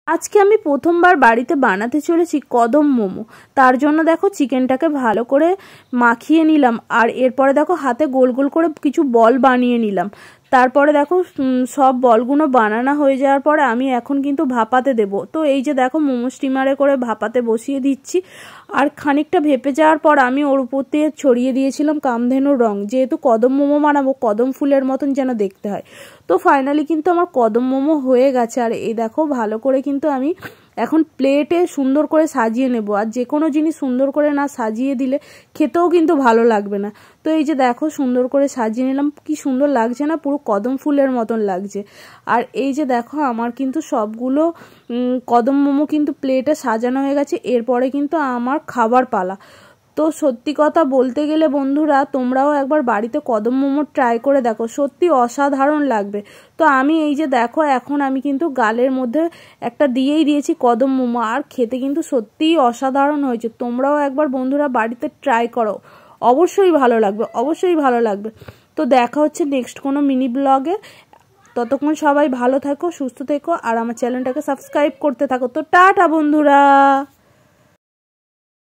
আজকে আমি প্রথমবার বাড়িতে বানাতে চলেছি কদম মোমো। তার জন্য দেখো চিকেনটাকে ভালো করে মাখিয়ে নিলাম, আর এরপরে দেখো হাতে গোল গোল করে কিছু বল বানিয়ে নিলাম। তারপরে দেখো সব বলগুলো বানানো হয়ে যাওয়ার পরে আমি এখন কিন্তু ভাপাতে দেব। তো এই যে দেখো মোমো স্টিমারে করে ভাপাতে বসিয়ে দিচ্ছি, আর খানিকটা ভেপে যাওয়ার পর আমি ওর উপর দিয়ে ছড়িয়ে দিয়েছিলাম কামধেনুর রং, যেহেতু কদম মোমো বানাবো কদম ফুলের মতন যেন দেখতে হয়। তো ফাইনালি কিন্তু আমার কদম মোমো হয়ে গেছে। আর এই দেখো ভালো করে কিন্তু আমি এখন প্লেটে সুন্দর করে সাজিয়ে নেব। আর যে কোনো জিনিস সুন্দর করে না সাজিয়ে দিলে খেতেও কিন্তু ভালো লাগবে না। তো এই যে দেখো সুন্দর করে সাজিয়ে নিলাম, কি সুন্দর লাগছে না, পুরো কদম ফুলের মতন লাগছে। আর এই যে দেখো আমার কিন্তু সবগুলো কদম মোমো কিন্তু প্লেটে সাজানো হয়ে গেছে। এরপরে কিন্তু আমার খাবার পালা। তো সত্যি কথা বলতে গেলে বন্ধুরা, তোমরাও একবার বাড়িতে কদম মোমো ট্রাই করে দেখো, সত্যি অসাধারণ লাগবে। তো আমি এই যে দেখো এখন আমি কিন্তু গালের মধ্যে একটা দিয়েই দিয়েছি কদম মোমো, আর খেতে কিন্তু সত্যিই অসাধারণ হয়েছে। তোমরাও একবার বন্ধুরা বাড়িতে ট্রাই করো, অবশ্যই ভালো লাগবে, অবশ্যই ভালো লাগবে। তো দেখা হচ্ছে নেক্সট কোনো মিনি ব্লগে। ততক্ষণ সবাই ভালো থাকো, সুস্থ থেকো, আর আমার চ্যানেলটাকে সাবস্ক্রাইব করতে থাকো। তো টাটা বন্ধুরা।